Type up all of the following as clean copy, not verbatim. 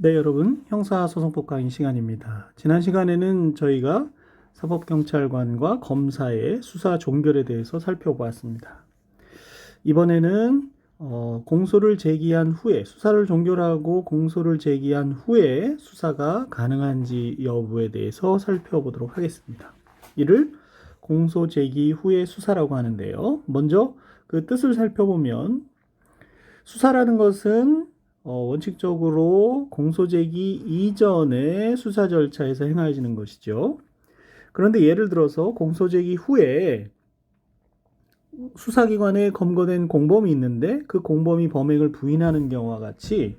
네, 여러분, 형사소송법 강의 시간입니다. 지난 시간에는 저희가 사법경찰관과 검사의 수사 종결에 대해서 살펴보았습니다. 이번에는 공소를 제기한 후에, 수사를 종결하고 공소를 제기한 후에 수사가 가능한지 여부에 대해서 살펴보도록 하겠습니다. 이를 공소 제기 후의 수사라고 하는데요. 먼저 그 뜻을 살펴보면 수사라는 것은 원칙적으로 공소제기 이전의 수사 절차에서 행해지는 것이죠. 그런데 예를 들어서 공소제기 후에 수사기관에 검거된 공범이 있는데 그 공범이 범행을 부인하는 경우와 같이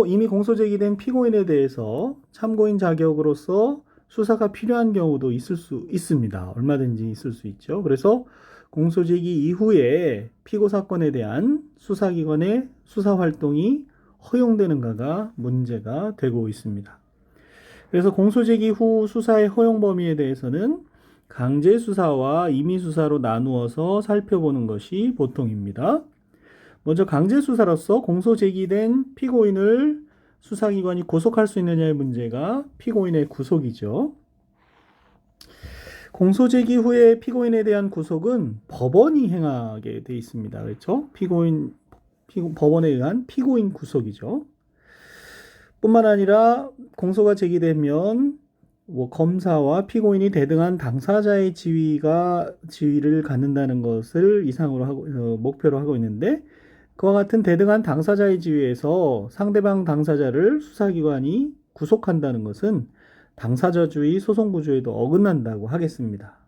이미 공소제기된 피고인에 대해서 참고인 자격으로서 수사가 필요한 경우도 있을 수 있습니다. 얼마든지 있을 수 있죠. 그래서 공소제기 이후에 피고 사건에 대한 수사기관의 수사활동이 허용되는가가 문제가 되고 있습니다. 그래서 공소제기 후 수사의 허용 범위에 대해서는 강제수사와 임의수사로 나누어서 살펴보는 것이 보통입니다. 먼저 강제수사로서 공소제기된 피고인을 수사기관이 구속할 수 있느냐의 문제가 피고인의 구속이죠. 공소제기 후에 피고인에 대한 구속은 법원이 행하게 돼 있습니다. 그렇죠? 법원에 의한 피고인 구속이죠. 뿐만 아니라 공소가 제기되면 검사와 피고인이 대등한 당사자의 지위를 갖는다는 것을 목표로 하고 있는데 그와 같은 대등한 당사자의 지위에서 상대방 당사자를 수사기관이 구속한다는 것은 당사자주의, 소송구조에도 어긋난다고 하겠습니다.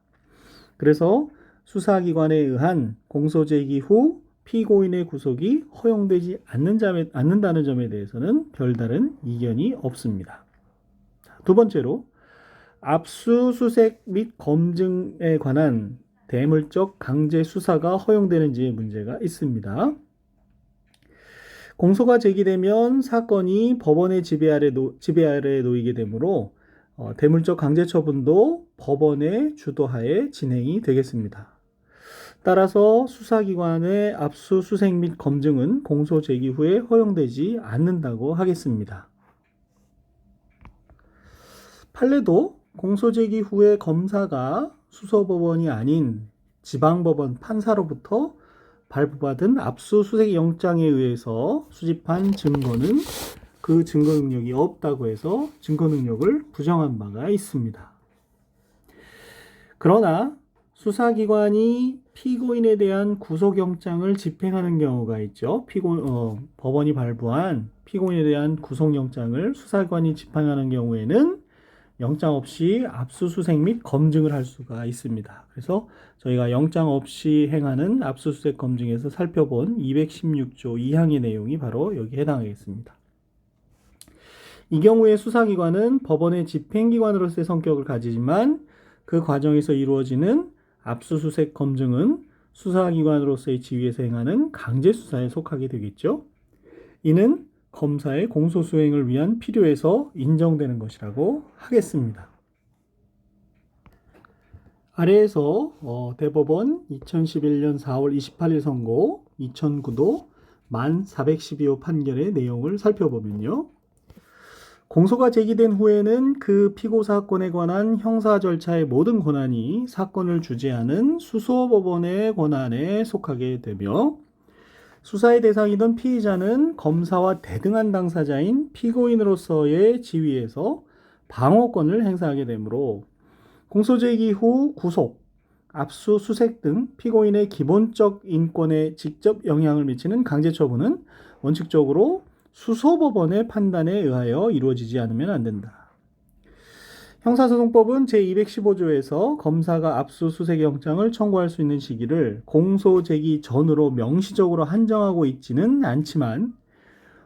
그래서 수사기관에 의한 공소제기 후 피고인의 구속이 허용되지 않는다는 점에 대해서는 별다른 이견이 없습니다. 두 번째로 압수수색 및 검증에 관한 대물적 강제 수사가 허용되는지의 문제가 있습니다. 공소가 제기되면 사건이 법원의 지배 아래에 놓이게 되므로 대물적 강제 처분도 법원의 주도하에 진행이 되겠습니다. 따라서 수사기관의 압수수색 및 검증은 공소 제기 후에 허용되지 않는다고 하겠습니다. 판례도 공소 제기 후에 검사가 수서법원이 아닌 지방법원 판사로부터 발부받은 압수수색 영장에 의해서 수집한 증거는 그 증거 능력이 없다고 해서 증거 능력을 부정한 바가 있습니다. 그러나 수사기관이 피고인에 대한 구속영장을 집행하는 경우가 있죠. 법원이 발부한 피고인에 대한 구속영장을 수사기관이 집행하는 경우에는 영장 없이 압수수색 및 검증을 할 수가 있습니다. 그래서 저희가 영장 없이 행하는 압수수색 검증에서 살펴본 216조 2항의 내용이 바로 여기에 해당하겠습니다. 이 경우에 수사기관은 법원의 집행기관으로서의 성격을 가지지만 그 과정에서 이루어지는 압수수색 검증은 수사기관으로서의 지위에서 행하는 강제수사에 속하게 되겠죠. 이는 검사의 공소수행을 위한 필요에서 인정되는 것이라고 하겠습니다. 아래에서 대법원 2011년 4월 28일 선고 2009도 만 412호 판결의 내용을 살펴보면요. 공소가 제기된 후에는 그 피고 사건에 관한 형사 절차의 모든 권한이 사건을 주재하는 수소법원의 권한에 속하게 되며 수사의 대상이던 피의자는 검사와 대등한 당사자인 피고인으로서의 지위에서 방어권을 행사하게 되므로 공소제기 후 구속, 압수수색 등 피고인의 기본적 인권에 직접 영향을 미치는 강제처분은 원칙적으로 수소법원의 판단에 의하여 이루어지지 않으면 안 된다. 형사소송법은 제215조에서 검사가 압수수색 영장을 청구할 수 있는 시기를 공소 제기 전으로 명시적으로 한정하고 있지는 않지만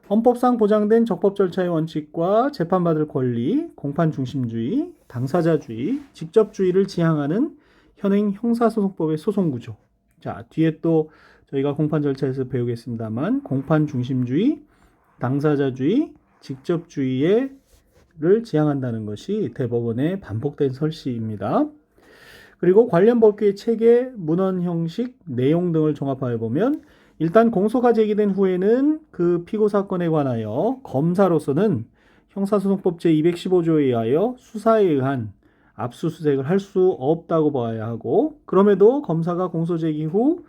헌법상 보장된 적법 절차의 원칙과 재판받을 권리, 공판중심주의, 당사자주의, 직접주의를 지향하는 현행 형사소송법의 소송구조. 자, 뒤에 또 저희가 공판 절차에서 배우겠습니다만 공판중심주의, 당사자주의, 직접주의를 지향한다는 것이 대법원의 반복된 설시입니다. 그리고 관련 법규의 체계, 문헌 형식, 내용 등을 종합하여 보면 일단 공소가 제기된 후에는 그 피고 사건에 관하여 검사로서는 형사소송법 제215조에 의하여 수사에 의한 압수수색을 할 수 없다고 봐야 하고, 그럼에도 검사가 공소 제기 후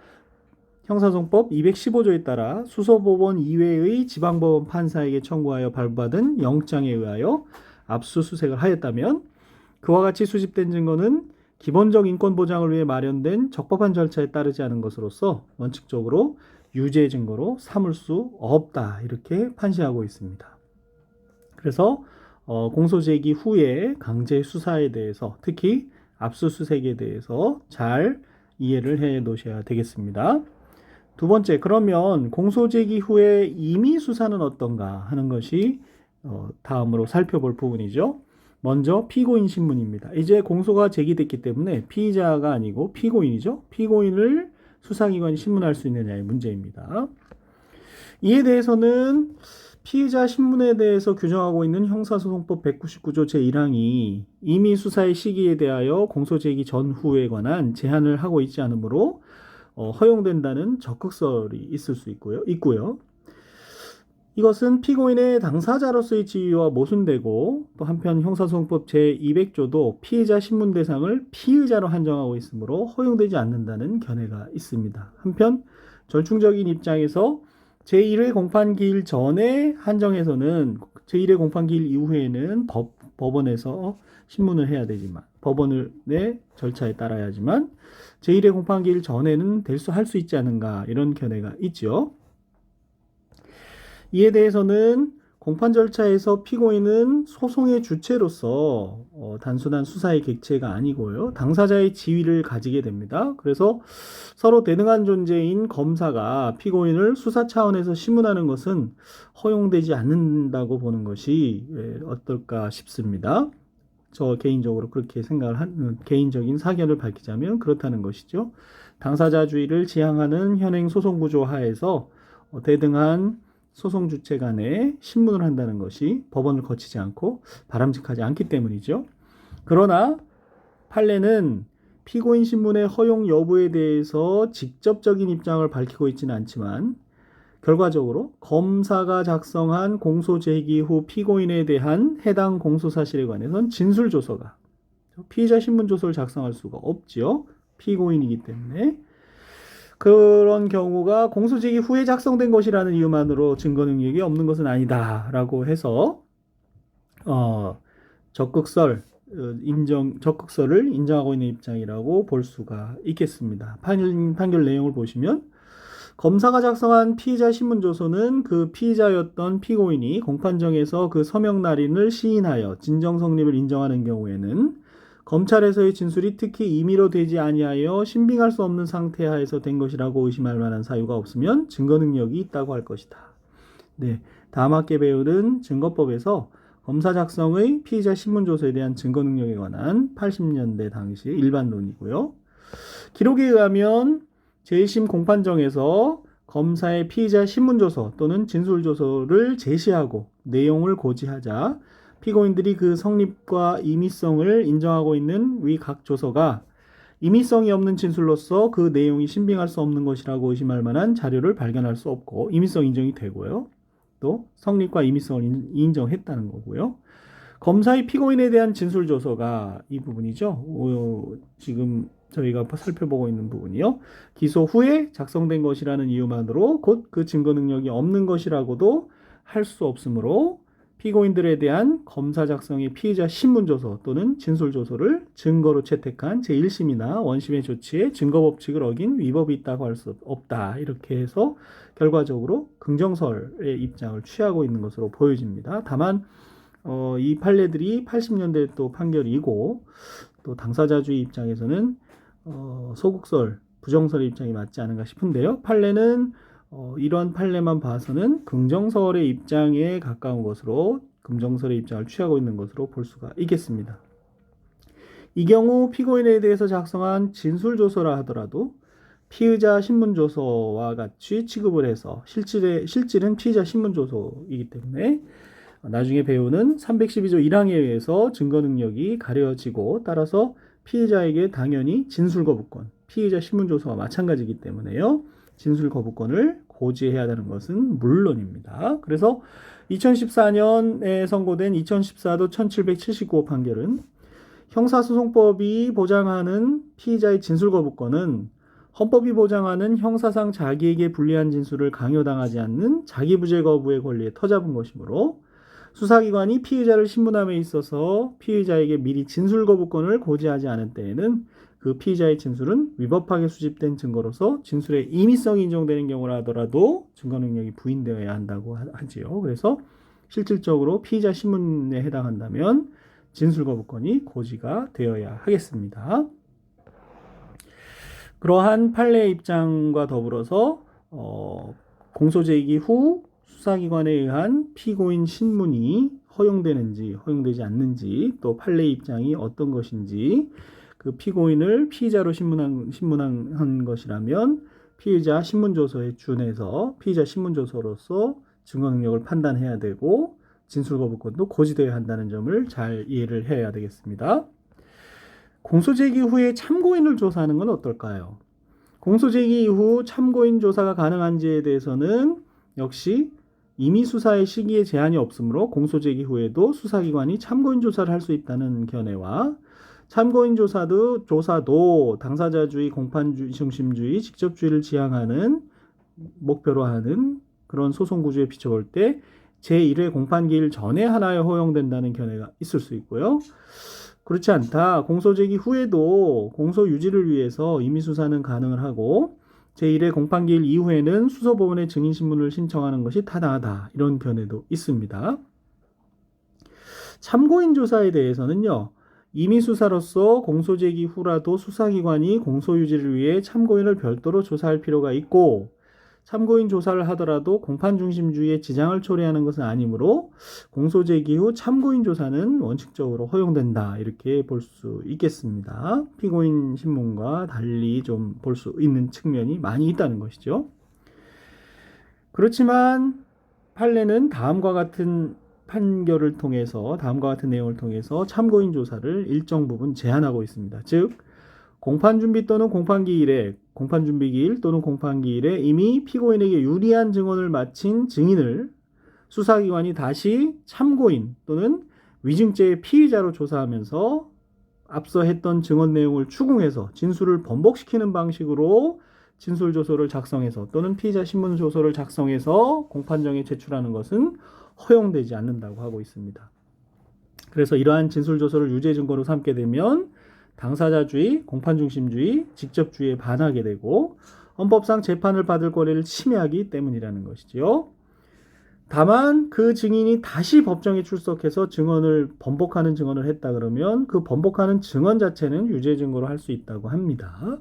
형사소송법 215조에 따라 수서법원 이외의 지방법원 판사에게 청구하여 발부받은 영장에 의하여 압수수색을 하였다면 그와 같이 수집된 증거는 기본적 인권 보장을 위해 마련된 적법한 절차에 따르지 않은 것으로서 원칙적으로 유죄 증거로 삼을 수 없다, 이렇게 판시하고 있습니다. 그래서 공소 제기 후에 강제 수사에 대해서, 특히 압수수색에 대해서 잘 이해를 해 놓으셔야 되겠습니다. 두 번째, 그러면 공소 제기 후에 임의 수사는 어떤가 하는 것이 다음으로 살펴볼 부분이죠. 먼저 피고인 신문입니다. 이제 공소가 제기됐기 때문에 피의자가 아니고 피고인이죠. 피고인을 수사기관이 신문할 수 있느냐의 문제입니다. 이에 대해서는 피의자 신문에 대해서 규정하고 있는 형사소송법 199조 제1항이 임의 수사의 시기에 대하여 공소 제기 전후에 관한 제한을 하고 있지 않으므로 허용된다는 적극설이 있을 수 있고요. 이것은 피고인의 당사자로서의 지위와 모순되고, 또 한편 형사소송법 제200조도 피의자 신문 대상을 피의자로 한정하고 있으므로 허용되지 않는다는 견해가 있습니다. 한편 절충적인 입장에서 제1회 공판기일 전에 한정해서는 제1회 공판기일 이후에는 법원에서 신문을 해야 되지만, 법원의 절차에 따라야지만 제1회 공판기일 전에는 할 수 있지 않은가, 이런 견해가 있죠. 이에 대해서는 공판 절차에서 피고인은 소송의 주체로서 단순한 수사의 객체가 아니고요, 당사자의 지위를 가지게 됩니다. 그래서 서로 대등한 존재인 검사가 피고인을 수사 차원에서 신문하는 것은 허용되지 않는다고 보는 것이 어떨까 싶습니다. 저 개인적으로 그렇게 생각을 개인적인 사견을 밝히자면 그렇다는 것이죠. 당사자주의를 지향하는 현행 소송 구조 하에서 대등한 소송 주체 간에 신문을 한다는 것이 법원을 거치지 않고 바람직하지 않기 때문이죠. 그러나 판례는 피고인 신문의 허용 여부에 대해서 직접적인 입장을 밝히고 있지는 않지만, 결과적으로 검사가 작성한 공소 제기 후 피고인에 대한 해당 공소 사실에 관해서는 진술 조서가, 피의자 신문 조서를 작성할 수가 없지요. 피고인이기 때문에. 그런 경우가 공소 제기 후에 작성된 것이라는 이유만으로 증거 능력이 없는 것은 아니다라고 해서 적극설을 인정하고 있는 입장이라고 볼 수가 있겠습니다. 판결 내용을 보시면, 검사가 작성한 피의자 신문조서는 그 피의자였던 피고인이 공판정에서 그 서명 날인을 시인하여 진정 성립을 인정하는 경우에는 검찰에서의 진술이 특히 임의로 되지 아니하여 신빙할 수 없는 상태 하에서 된 것이라고 의심할 만한 사유가 없으면 증거 능력이 있다고 할 것이다. 네, 다음 학기에 배우는 증거법에서 검사 작성의 피의자 신문조서에 대한 증거 능력에 관한 80년대 당시 일반론이고요. 기록에 의하면 제1심 공판정에서 검사의 피의자 신문조서 또는 진술조서를 제시하고 내용을 고지하자 피고인들이 그 성립과 임의성을 인정하고 있는 위 각 조서가 임의성이 없는 진술로서 그 내용이 신빙할 수 없는 것이라고 의심할 만한 자료를 발견할 수 없고, 임의성 인정이 되고요. 또 성립과 임의성을 인정했다는 거고요. 검사의 피고인에 대한 진술조서가 이 부분이죠. 지금 저희가 살펴보고 있는 부분이요. 기소 후에 작성된 것이라는 이유만으로 곧 그 증거 능력이 없는 것이라고도 할 수 없으므로 피고인들에 대한 검사 작성의 피의자 신문조서 또는 진술조서를 증거로 채택한 제1심이나 원심의 조치에 증거법칙을 어긴 위법이 있다고 할 수 없다. 이렇게 해서 결과적으로 긍정설의 입장을 취하고 있는 것으로 보여집니다. 다만 이 판례들이 80년대 또 판결이고, 또 당사자주의 입장에서는 소극설, 부정설의 입장이 맞지 않은가 싶은데요. 판례는 이런 판례만 봐서는 긍정설의 입장에 가까운 것으로, 긍정설의 입장을 취하고 있는 것으로 볼 수가 있겠습니다. 이 경우 피고인에 대해서 작성한 진술조서라 하더라도 피의자 신문조서와 같이 취급을 해서 실질은 피의자 신문조서이기 때문에 나중에 배우는 312조 1항에 의해서 증거 능력이 가려지고, 따라서 피의자에게 당연히 진술거부권, 피의자 신문조서와 마찬가지이기 때문에요. 진술 거부권을 고지해야 되는 것은 물론입니다. 그래서 2014년에 선고된 2014도 1779호 판결은 형사소송법이 보장하는 피의자의 진술 거부권은 헌법이 보장하는 형사상 자기에게 불리한 진술을 강요당하지 않는 자기부재 거부의 권리에 터잡은 것이므로 수사기관이 피의자를 신문함에 있어서 피의자에게 미리 진술 거부권을 고지하지 않은 때에는 그 피의자의 진술은 위법하게 수집된 증거로서 진술의 임의성이 인정되는 경우라 하더라도 증거 능력이 부인되어야 한다고 하지요. 그래서 실질적으로 피의자 신문에 해당한다면 진술 거부권이 고지가 되어야 하겠습니다. 그러한 판례의 입장과 더불어서 공소제기 후 수사기관에 의한 피고인 신문이 허용되는지 허용되지 않는지 또 판례의 입장이 어떤 것인지 그 피고인을 피의자로 신문한 것이라면 피의자 신문조서에 준해서 피의자 신문조서로서 증거 능력을 판단해야 되고 진술 거부권도 고지되어야 한다는 점을 잘 이해를 해야 되겠습니다. 공소제기 후에 참고인을 조사하는 건 어떨까요? 공소제기 이후 참고인 조사가 가능한지에 대해서는 역시 임의 수사의 시기에 제한이 없으므로 공소제기 후에도 수사기관이 참고인 조사를 할 수 있다는 견해와 참고인 조사도 당사자주의, 공판 중심주의, 직접주의를 지향하는 목표로 하는 그런 소송 구조에 비춰볼 때 제1회 공판기일 전에 하나에 허용된다는 견해가 있을 수 있고요. 그렇지 않다. 공소제기 후에도 공소 유지를 위해서 임의수사는 가능을 하고 제1회 공판기일 이후에는 수서법원에 증인신문을 신청하는 것이 타당하다. 이런 견해도 있습니다. 참고인 조사에 대해서는요. 임의수사로서 공소제기 후라도 수사기관이 공소유지를 위해 참고인을 별도로 조사할 필요가 있고 참고인 조사를 하더라도 공판 중심주의에 지장을 초래하는 것은 아니므로 공소제기 후 참고인 조사는 원칙적으로 허용된다. 이렇게 볼 수 있겠습니다. 피고인 신문과 달리 좀 볼 수 있는 측면이 많이 있다는 것이죠. 그렇지만 판례는 다음과 같은 내용을 통해서 참고인 조사를 일정 부분 제한하고 있습니다. 즉 공판준비 또는 공판준비기일 또는 공판기일에 이미 피고인에게 유리한 증언을 마친 증인을 수사기관이 다시 참고인 또는 위증죄의 피의자로 조사하면서 앞서 했던 증언 내용을 추궁해서 진술을 번복시키는 방식으로 진술조서를 작성해서 또는 피의자 신문조서를 작성해서 공판정에 제출하는 것은 허용되지 않는다고 하고 있습니다. 그래서 이러한 진술조서를 유죄 증거로 삼게 되면 당사자주의, 공판중심주의, 직접주의에 반하게 되고 헌법상 재판을 받을 권리를 침해하기 때문이라는 것이지요. 다만 그 증인이 다시 법정에 출석해서 번복하는 증언을 했다 그러면 그 번복하는 증언 자체는 유죄 증거로 할 수 있다고 합니다.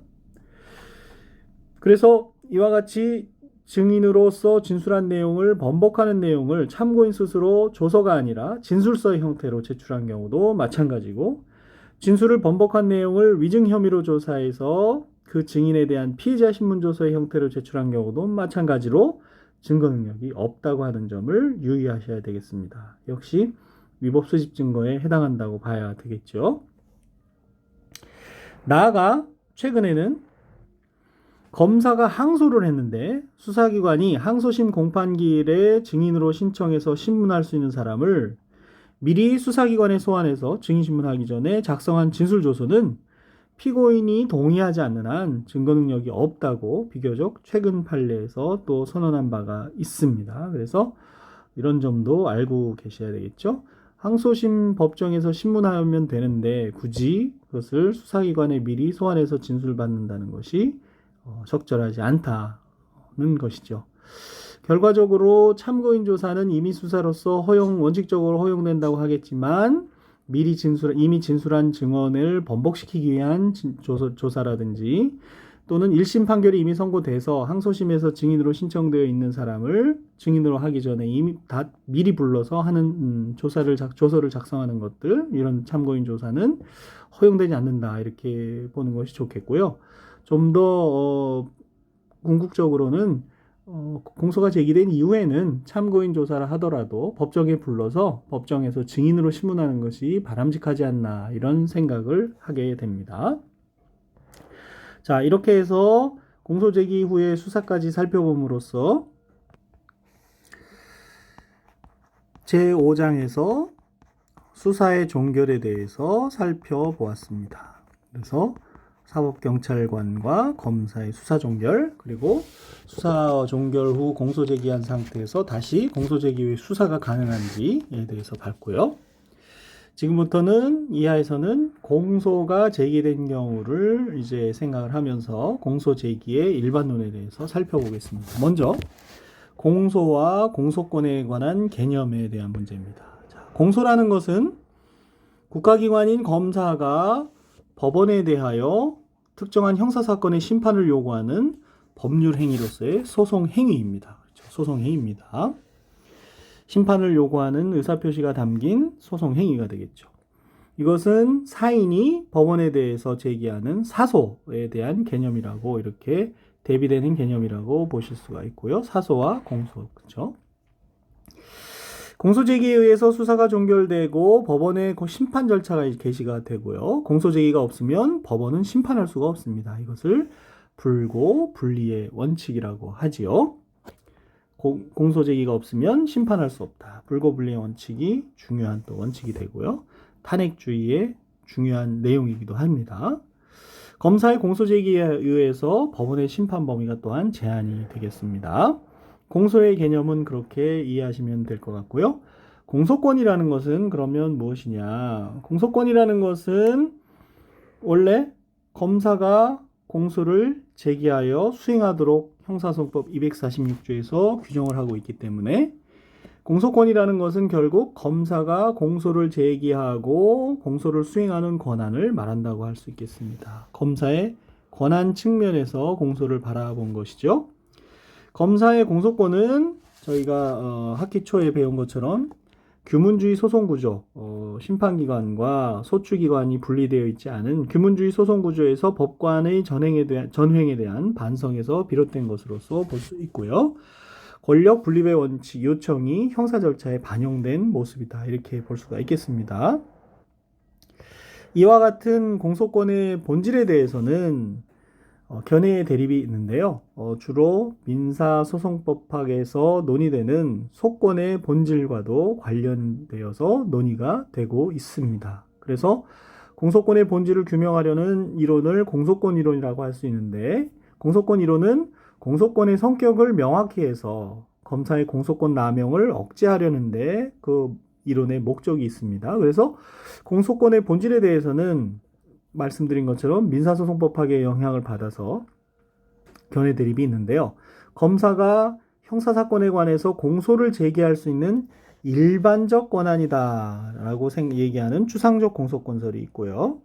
그래서 이와 같이 증인으로서 진술한 내용을 번복하는 내용을 참고인 스스로 조서가 아니라 진술서의 형태로 제출한 경우도 마찬가지고 진술을 번복한 내용을 위증 혐의로 조사해서 그 증인에 대한 피의자 신문조서의 형태로 제출한 경우도 마찬가지로 증거 능력이 없다고 하는 점을 유의하셔야 되겠습니다. 역시 위법 수집 증거에 해당한다고 봐야 되겠죠. 나아가 최근에는 검사가 항소를 했는데 수사기관이 항소심 공판기일에 증인으로 신청해서 신문할 수 있는 사람을 미리 수사기관에 소환해서 증인신문하기 전에 작성한 진술조서는 피고인이 동의하지 않는 한 증거 능력이 없다고 비교적 최근 판례에서 또 선언한 바가 있습니다. 그래서 이런 점도 알고 계셔야 되겠죠. 항소심 법정에서 신문하면 되는데 굳이 그것을 수사기관에 미리 소환해서 진술받는다는 것이 적절하지 않다는 것이죠. 결과적으로 참고인 조사는 임의 수사로서 원칙적으로 허용된다고 하겠지만 이미 진술한 증언을 번복시키기 위한 조사라든지 또는 1심 판결이 이미 선고돼서 항소심에서 증인으로 신청되어 있는 사람을 증인으로 하기 전에 이미 미리 불러서 하는 조서를 작성하는 것들, 이런 참고인 조사는 허용되지 않는다, 이렇게 보는 것이 좋겠고요. 좀 더 궁극적으로는 공소가 제기된 이후에는 참고인 조사를 하더라도 법정에 불러서 법정에서 증인으로 신문하는 것이 바람직하지 않나, 이런 생각을 하게 됩니다. 자, 이렇게 해서 공소 제기 후에 수사까지 살펴봄으로써 제5장에서 수사의 종결에 대해서 살펴보았습니다. 그래서 사법경찰관과 검사의 수사 종결, 그리고 수사 종결 후 공소 제기한 상태에서 다시 공소 제기 후에 수사가 가능한지에 대해서 봤고요. 지금부터는 이하에서는 공소가 제기된 경우를 이제 생각을 하면서 공소 제기의 일반론에 대해서 살펴보겠습니다. 먼저 공소와 공소권에 관한 개념에 대한 문제입니다. 자, 공소라는 것은 국가기관인 검사가 법원에 대하여 특정한 형사사건의 심판을 요구하는 법률 행위로서의 소송 행위입니다. 그렇죠? 소송 행위입니다. 심판을 요구하는 의사표시가 담긴 소송 행위가 되겠죠. 이것은 사인이 법원에 대해서 제기하는 사소에 대한 개념이라고 이렇게 대비되는 개념이라고 보실 수가 있고요. 사소와 공소, 그렇죠? 공소 제기에 의해서 수사가 종결되고 법원의 심판 절차가 개시가 되고요. 공소 제기가 없으면 법원은 심판할 수가 없습니다. 이것을 불고 불리의 원칙이라고 하지요. 공소 제기가 없으면 심판할 수 없다. 불고 불리의 원칙이 중요한 또 원칙이 되고요. 탄핵주의의 중요한 내용이기도 합니다. 검사의 공소 제기에 의해서 법원의 심판 범위가 또한 제한이 되겠습니다. 공소의 개념은 그렇게 이해하시면 될 것 같고요. 공소권이라는 것은 그러면 무엇이냐? 공소권이라는 것은 원래 검사가 공소를 제기하여 수행하도록 형사소송법 246조에서 규정을 하고 있기 때문에 공소권이라는 것은 결국 검사가 공소를 제기하고 공소를 수행하는 권한을 말한다고 할 수 있겠습니다. 검사의 권한 측면에서 공소를 바라본 것이죠. 검사의 공소권은 저희가 학기 초에 배운 것처럼 규문주의 소송구조, 심판기관과 소추기관이 분리되어 있지 않은 규문주의 소송구조에서 법관의 전횡에 대한 반성에서 비롯된 것으로서 볼 수 있고요. 권력 분립의 원칙, 요청이 형사 절차에 반영된 모습이다. 이렇게 볼 수가 있겠습니다. 이와 같은 공소권의 본질에 대해서는 견해의 대립이 있는데요. 주로 민사소송법학에서 논의되는 소권의 본질과도 관련되어서 논의가 되고 있습니다. 그래서 공소권의 본질을 규명하려는 이론을 공소권 이론이라고 할 수 있는데, 공소권 이론은 공소권의 성격을 명확히 해서 검사의 공소권 남용을 억제하려는데 그 이론의 목적이 있습니다. 그래서 공소권의 본질에 대해서는 말씀드린 것처럼 민사소송법학의 영향을 받아서 견해 대립이 있는데요. 검사가 형사사건에 관해서 공소를 제기할 수 있는 일반적 권한이다 라고 얘기하는 추상적 공소권설이 있고요.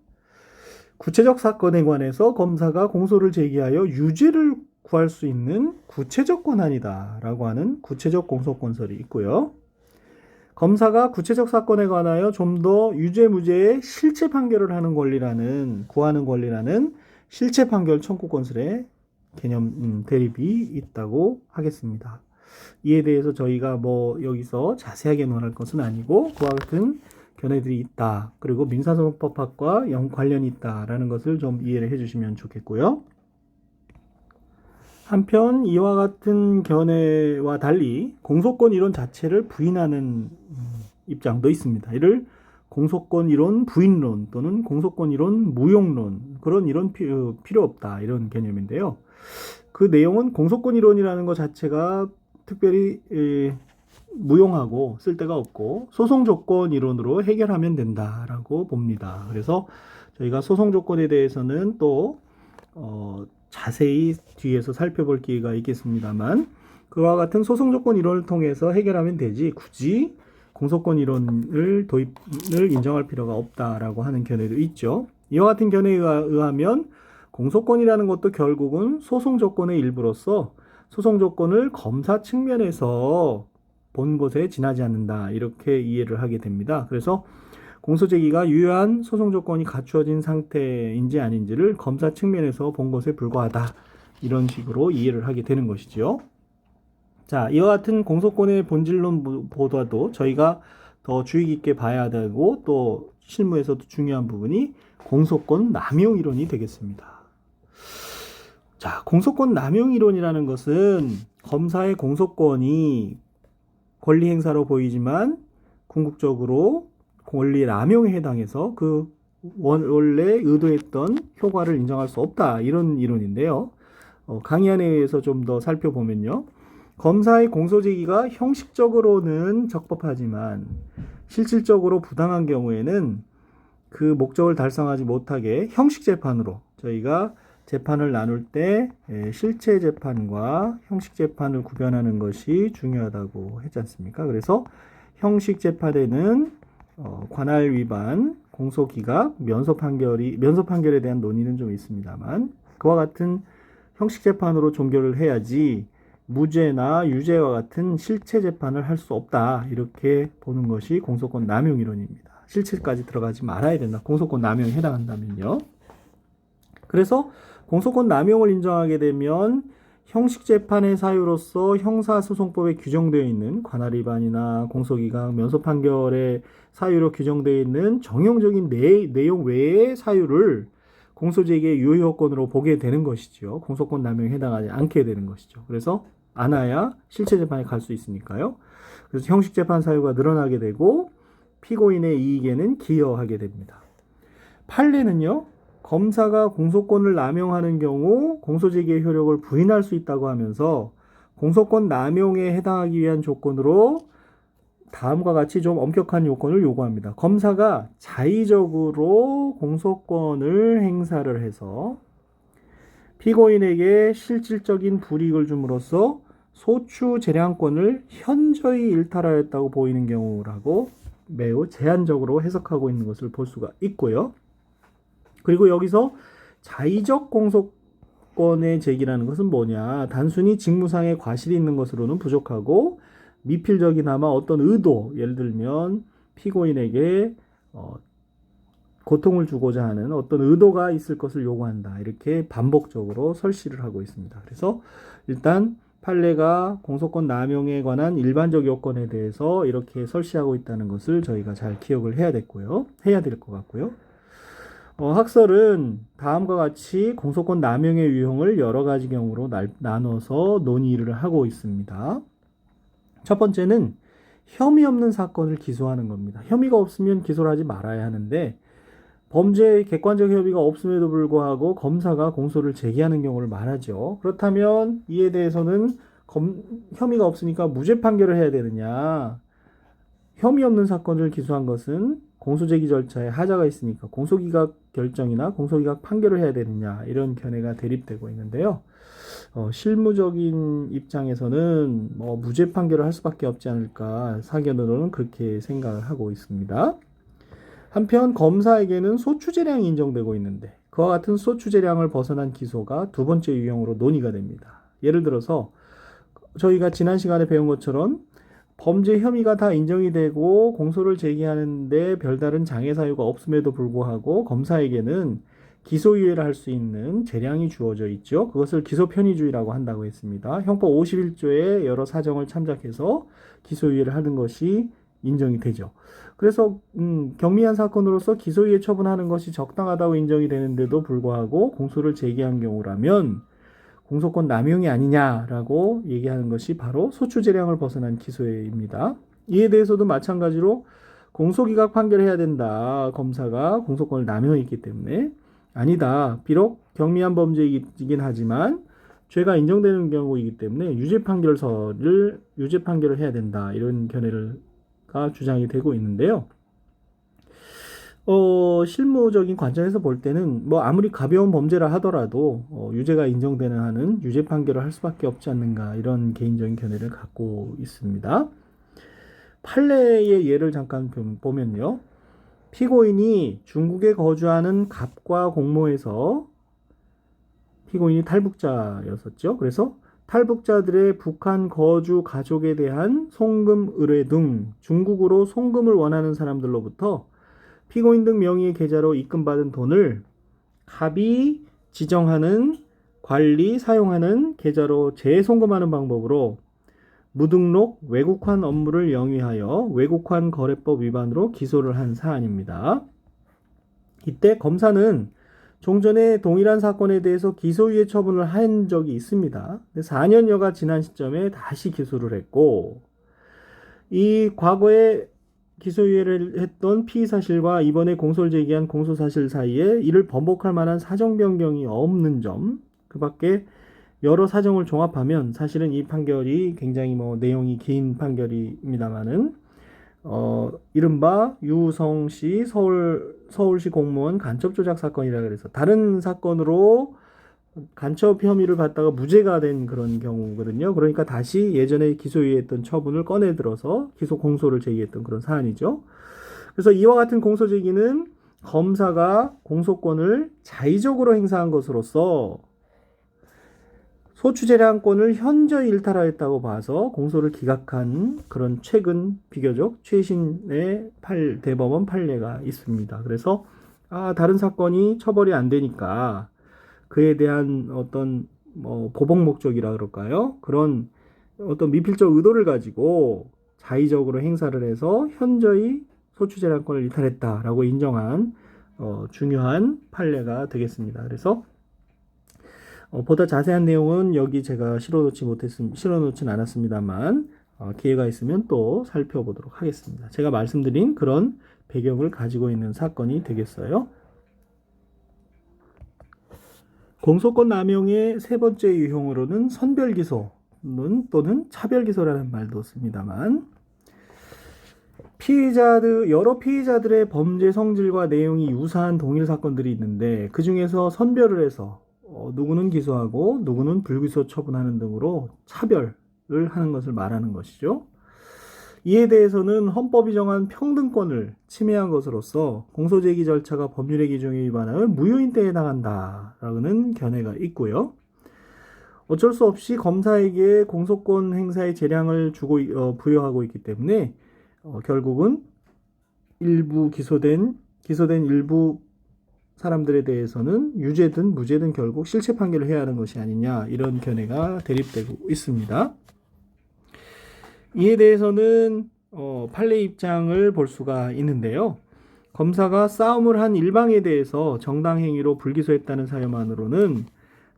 구체적 사건에 관해서 검사가 공소를 제기하여 유죄를 구할 수 있는 구체적 권한이다 라고 하는 구체적 공소권설이 있고요. 검사가 구체적 사건에 관하여 좀 더 유죄 무죄의 실체 판결을 구하는 권리라는 실체 판결 청구권설의 개념 대립이 있다고 하겠습니다. 이에 대해서 저희가 여기서 자세하게 논할 것은 아니고 그와 같은 견해들이 있다. 그리고 민사소송법학과 관련이 있다라는 것을 좀 이해를 해주시면 좋겠고요. 한편 이와 같은 견해와 달리 공소권 이론 자체를 부인하는 입장도 있습니다. 이를 공소권 이론 부인론 또는 공소권 이론 무용론, 그런 이론 필요 없다, 이런 개념인데요. 그 내용은 공소권 이론이라는 것 자체가 특별히 무용하고 쓸데가 없고 소송조건 이론으로 해결하면 된다라고 봅니다. 그래서 저희가 소송조건에 대해서는 또 자세히 뒤에서 살펴볼 기회가 있겠습니다만, 그와 같은 소송조건 이론을 통해서 해결하면 되지 굳이 공소권 이론을 인정할 필요가 없다라고 하는 견해도 있죠. 이와 같은 견해에 의하면 공소권이라는 것도 결국은 소송조건의 일부로서 소송조건을 검사 측면에서 본 것에 지나지 않는다, 이렇게 이해를 하게 됩니다. 그래서 공소제기가 유효한 소송조건이 갖추어진 상태인지 아닌지를 검사 측면에서 본 것에 불과하다, 이런 식으로 이해를 하게 되는 것이죠. 자, 이와 같은 공소권의 본질론보다도 저희가 더 주의 깊게 봐야 되고 또 실무에서도 중요한 부분이 공소권 남용 이론이 되겠습니다. 자, 공소권 남용 이론이라는 것은 검사의 공소권이 권리 행사로 보이지만 궁극적으로 권리 남용에 해당해서 그 원래 의도했던 효과를 인정할 수 없다. 이런 이론인데요. 강의안에 의해서 좀 더 살펴보면요. 검사의 공소제기가 형식적으로는 적법하지만 실질적으로 부당한 경우에는 그 목적을 달성하지 못하게 형식 재판으로 저희가 재판을 나눌 때 실체 재판과 형식 재판을 구별하는 것이 중요하다고 했지 않습니까? 그래서 형식 재판에는 관할 위반, 공소기각, 면소 판결에 대한 논의는 좀 있습니다만 그와 같은 형식 재판으로 종결을 해야지 무죄나 유죄와 같은 실체 재판을 할 수 없다. 이렇게 보는 것이 공소권 남용 이론입니다. 실체까지 들어가지 말아야 된다. 공소권 남용에 해당한다면요. 그래서 공소권 남용을 인정하게 되면 형식 재판의 사유로서 형사소송법에 규정되어 있는 관할 위반이나 공소기각, 면소 판결의 사유로 규정되어 있는 정형적인 내용 외의 사유를 공소제기의 유효권으로 보게 되는 것이죠. 공소권 남용에 해당하지 않게 되는 것이죠. 그래서 안아야 실체 재판에 갈 수 있으니까요. 그래서 형식 재판 사유가 늘어나게 되고 피고인의 이익에는 기여하게 됩니다. 판례는요. 검사가 공소권을 남용하는 경우 공소제기의 효력을 부인할 수 있다고 하면서 공소권 남용에 해당하기 위한 조건으로 다음과 같이 좀 엄격한 요건을 요구합니다. 검사가 자의적으로 공소권을 행사를 해서 피고인에게 실질적인 불이익을 줌으로써 소추 재량권을 현저히 일탈하였다고 보이는 경우라고 매우 제한적으로 해석하고 있는 것을 볼 수가 있고요. 그리고 여기서 자의적 공소권의 제기라는 것은 뭐냐? 단순히 직무상의 과실이 있는 것으로는 부족하고 미필적이나마 어떤 의도, 예를 들면 피고인에게 고통을 주고자 하는 어떤 의도가 있을 것을 요구한다. 이렇게 반복적으로 설시를 하고 있습니다. 그래서 일단 판례가 공소권 남용에 관한 일반적 요건에 대해서 이렇게 설시하고 있다는 것을 저희가 잘 기억을 해야 될 것 같고요. 학설은 다음과 같이 공소권 남용의 유형을 여러 가지 경우로 나눠서 논의를 하고 있습니다. 첫 번째는 혐의 없는 사건을 기소하는 겁니다. 혐의가 없으면 기소를 하지 말아야 하는데 범죄의 객관적 혐의가 없음에도 불구하고 검사가 공소를 제기하는 경우를 말하죠. 그렇다면 이에 대해서는 혐의가 없으니까 무죄 판결을 해야 되느냐? 혐의 없는 사건을 기소한 것은 공소제기 절차에 하자가 있으니까 공소기각 결정이나 공소기각 판결을 해야 되느냐 이런 견해가 대립되고 있는데요. 실무적인 입장에서는 무죄 판결을 할 수밖에 없지 않을까 사견으로는 그렇게 생각을 하고 있습니다. 한편 검사에게는 소추재량이 인정되고 있는데 그와 같은 소추재량을 벗어난 기소가 두 번째 유형으로 논의가 됩니다. 예를 들어서 저희가 지난 시간에 배운 것처럼 범죄 혐의가 다 인정이 되고 공소를 제기하는데 별다른 장애 사유가 없음에도 불구하고 검사에게는 기소유예를 할 수 있는 재량이 주어져 있죠. 그것을 기소편의주의라고 한다고 했습니다. 형법 51조의 여러 사정을 참작해서 기소유예를 하는 것이 인정이 되죠. 그래서 경미한 사건으로서 기소유예 처분하는 것이 적당하다고 인정이 되는데도 불구하고 공소를 제기한 경우라면 공소권 남용이 아니냐라고 얘기하는 것이 바로 소추재량을 벗어난 기소유예입니다. 이에 대해서도 마찬가지로 공소기각 판결해야 된다. 검사가 공소권을 남용했기 때문에 아니다. 비록 경미한 범죄이긴 하지만 죄가 인정되는 경우이기 때문에 유죄 판결을 해야 된다. 이런 견해가 주장이 되고 있는데요. 실무적인 관점에서 볼 때는 아무리 가벼운 범죄라 하더라도 유죄가 인정되는 한은 유죄 판결을 할 수밖에 없지 않는가 이런 개인적인 견해를 갖고 있습니다. 판례의 예를 잠깐 보면요. 피고인이 중국에 거주하는 갑과 공모에서 피고인이 탈북자였었죠. 그래서 탈북자들의 북한 거주 가족에 대한 송금 의뢰 등 중국으로 송금을 원하는 사람들로부터 피고인 등 명의의 계좌로 입금받은 돈을 갑이 지정하는 사용하는 계좌로 재송금하는 방법으로 무등록 외국환 업무를 영위하여 외국환 거래법 위반으로 기소를 한 사안입니다. 이때 검사는 종전에 동일한 사건에 대해서 기소유예 처분을 한 적이 있습니다. 4년여가 지난 시점에 다시 기소를 했고, 이 과거에 기소유예를 했던 피의 사실과 이번에 공소를 제기한 공소 사실 사이에 이를 번복할 만한 사정 변경이 없는 점, 그 밖에 여러 사정을 종합하면 사실은 이 판결이 굉장히 내용이 긴 판결입니다만은 이른바 유성씨 서울시 공무원 간첩 조작 사건이라 그래서 다른 사건으로 간첩 혐의를 받다가 무죄가 된 그런 경우거든요. 그러니까 다시 예전에 기소유예했던 처분을 꺼내 들어서 기소 공소를 제기했던 그런 사안이죠. 그래서 이와 같은 공소 제기는 검사가 공소권을 자의적으로 행사한 것으로서 소추재량권을 현저히 일탈하였다고 봐서 공소를 기각한 그런 최근 비교적 최신의 대법원 판례가 있습니다. 그래서 다른 사건이 처벌이 안 되니까 그에 대한 어떤 보복 목적이라 그럴까요? 그런 어떤 미필적 의도를 가지고 자의적으로 행사를 해서 현저히 소추재량권을 이탈했다라고 인정한 중요한 판례가 되겠습니다. 그래서 보다 자세한 내용은 여기 제가 실어놓진 않았습니다만 기회가 있으면 또 살펴보도록 하겠습니다. 제가 말씀드린 그런 배경을 가지고 있는 사건이 되겠어요. 공소권 남용의 세 번째 유형으로는 선별기소 또는 차별기소라는 말도 씁니다만 여러 피의자들의 범죄 성질과 내용이 유사한 동일 사건들이 있는데 그 중에서 선별을 해서 누구는 기소하고 누구는 불기소 처분하는 등으로 차별을 하는 것을 말하는 것이죠. 이에 대해서는 헌법이 정한 평등권을 침해한 것으로서 공소제기 절차가 법률의 기준에 위반하여 무효인대에 해당한다라는 견해가 있고요. 어쩔 수 없이 검사에게 공소권 행사의 재량을 부여하고 있기 때문에 결국은 기소된 일부 사람들에 대해서는 유죄든 무죄든 결국 실체 판결을 해야 하는 것이 아니냐 이런 견해가 대립되고 있습니다. 이에 대해서는 판례 입장을 볼 수가 있는데요. 검사가 싸움을 한 일방에 대해서 정당 행위로 불기소했다는 사유만으로는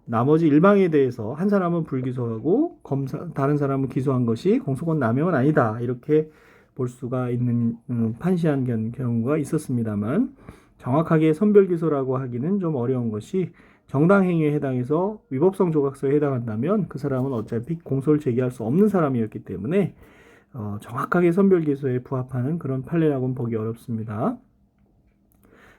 나머지 일방에 대해서 한 사람은 불기소하고 다른 사람은 기소한 것이 공소권 남용은 아니다 이렇게 볼 수가 있는 판시한 경우가 있었습니다만 정확하게 선별기소라고 하기는 좀 어려운 것이 정당 행위에 해당해서 위법성 조각서에 해당한다면 그 사람은 어차피 공소를 제기할 수 없는 사람이었기 때문에 정확하게 선별기소에 부합하는 그런 판례라고는 보기 어렵습니다.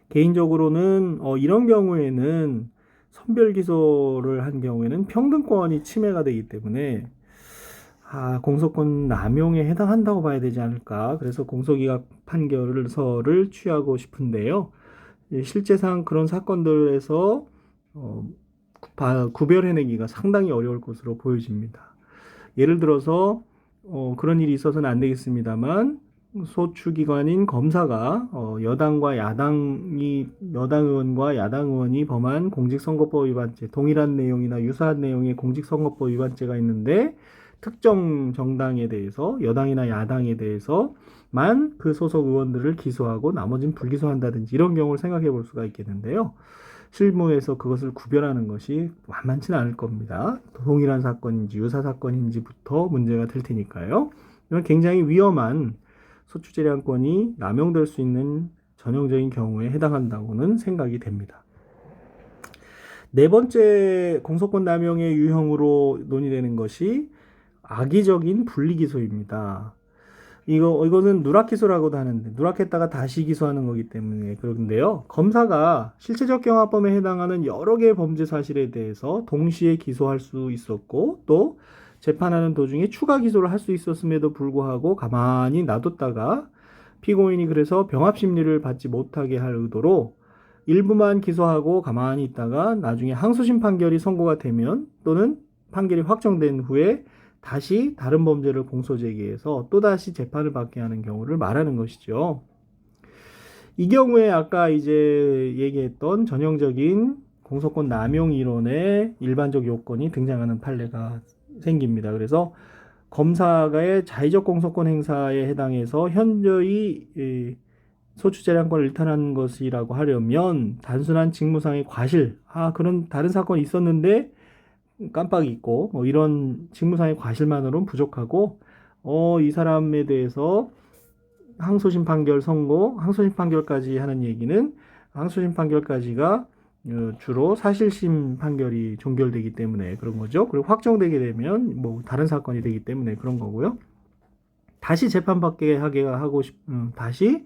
개인적으로는 이런 경우에는 선별기소를 한 경우에는 평등권이 침해가 되기 때문에 공소권 남용에 해당한다고 봐야 되지 않을까. 그래서 공소기각 판결서를 취하고 싶은데요. 실제상 그런 사건들에서 구별해내기가 상당히 어려울 것으로 보여집니다. 예를 들어서 그런 일이 있어서는 안 되겠습니다만 소추기관인 검사가 여당 의원과 야당 의원이 범한 공직선거법 위반죄, 동일한 내용이나 유사한 내용의 공직선거법 위반죄가 있는데 특정 정당에 대해서 여당이나 야당에 대해서만 그 소속 의원들을 기소하고 나머지는 불기소한다든지 이런 경우를 생각해 볼 수가 있겠는데요. 실무에서 그것을 구별하는 것이 만만치는 않을 겁니다. 동일한 사건인지 유사 사건인지부터 문제가 될 테니까요. 이건 굉장히 위험한 소추재량권이 남용될 수 있는 전형적인 경우에 해당한다고는 생각이 됩니다. 네 번째 공소권 남용의 유형으로 논의되는 것이 악의적인 분리기소입니다. 이거는 누락기소라고도 하는데 누락했다가 다시 기소하는 거기 때문에 그런데요. 검사가 실체적 경합범에 해당하는 여러 개의 범죄 사실에 대해서 동시에 기소할 수 있었고 또 재판하는 도중에 추가 기소를 할 수 있었음에도 불구하고 가만히 놔뒀다가 피고인이 그래서 병합심리를 받지 못하게 할 의도로 일부만 기소하고 가만히 있다가 나중에 항소심 판결이 선고가 되면 또는 판결이 확정된 후에 다시 다른 범죄를 공소 제기해서 또다시 재판을 받게 하는 경우를 말하는 것이죠. 이 경우에 아까 이제 얘기했던 전형적인 공소권 남용 이론의 일반적 요건이 등장하는 판례가 생깁니다. 그래서 검사의 자의적 공소권 행사에 해당해서 현저히 소추재량권을 일탈한 것이라고 하려면 단순한 직무상의 과실, 그런 다른 사건이 있었는데 깜빡 잊고 뭐 이런 직무상의 과실만으로는 부족하고 이 사람에 대해서 항소심 판결 선고, 항소심 판결까지 하는 얘기는 항소심 판결까지가 주로 사실심 판결이 종결되기 때문에 그런 거죠. 그리고 확정되게 되면 뭐 다른 사건이 되기 때문에 그런 거고요. 다시 재판받게 하게 하고 다시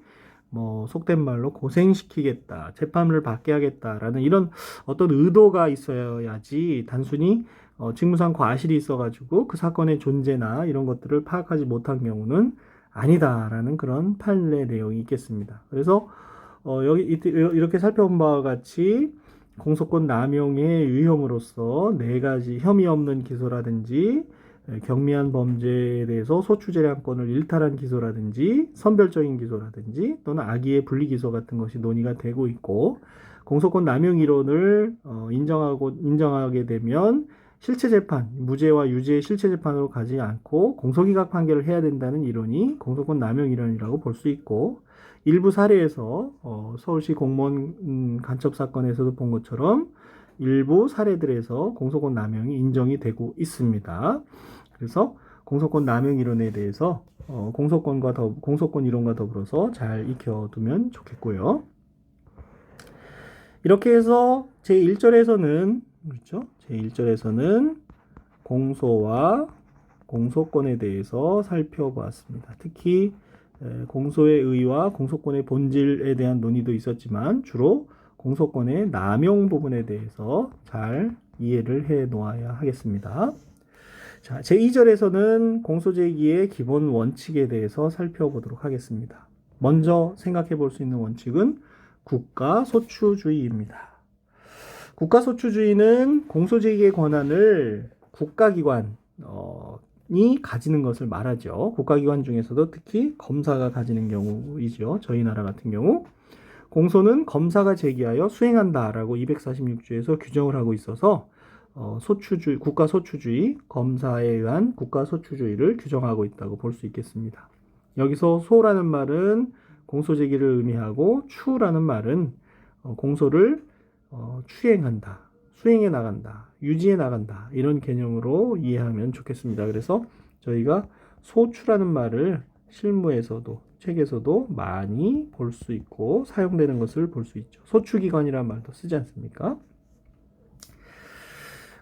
뭐 속된 말로 고생시키겠다, 재판을 받게 하겠다라는 이런 어떤 의도가 있어야지 단순히 직무상 과실이 있어가지고 그 사건의 존재나 이런 것들을 파악하지 못한 경우는 아니다라는 그런 판례 내용이 있겠습니다. 그래서 여기 이렇게 살펴본 바와 같이 공소권 남용의 유형으로서 네 가지 혐의 없는 기소라든지 경미한 범죄에 대해서 소추재량권을 일탈한 기소라든지 선별적인 기소라든지 또는 악의의 분리기소 같은 것이 논의가 되고 있고 공소권 남용 이론을 인정하게 되면 실체재판, 무죄와 유죄의 실체재판으로 가지 않고 공소기각 판결을 해야 된다는 이론이 공소권 남용 이론이라고 볼 수 있고 일부 사례에서 서울시 공무원 간첩 사건에서도 본 것처럼 일부 사례들에서 공소권 남용이 인정이 되고 있습니다. 그래서 공소권 남용 이론에 대해서 공소권 이론과 더불어서 잘 익혀두면 좋겠고요. 이렇게 해서 제1절에서는 그렇죠? 제1절에서는 공소와 공소권에 대해서 살펴보았습니다. 특히 공소의 의의와 공소권의 본질에 대한 논의도 있었지만 주로 공소권의 남용 부분에 대해서 잘 이해를 해 놓아야 하겠습니다. 자, 제2절에서는 공소제기의 기본 원칙에 대해서 살펴보도록 하겠습니다. 먼저 생각해 볼 수 있는 원칙은 국가소추주의입니다. 국가소추주의는 공소제기의 권한을 국가기관이 가지는 것을 말하죠. 국가기관 중에서도 특히 검사가 가지는 경우이죠. 저희 나라 같은 경우. 공소는 검사가 제기하여 수행한다라고 246조에서 규정을 하고 있어서 국가소추주의, 검사에 의한 국가소추주의를 규정하고 있다고 볼 수 있겠습니다. 여기서 소라는 말은 공소제기를 의미하고 추라는 말은 공소를 추행한다, 수행해 나간다, 유지해 나간다 이런 개념으로 이해하면 좋겠습니다. 그래서 저희가 소추라는 말을 실무에서도 책에서도 많이 볼 수 있고 사용되는 것을 볼 수 있죠. 소추기관이라는 말도 쓰지 않습니까?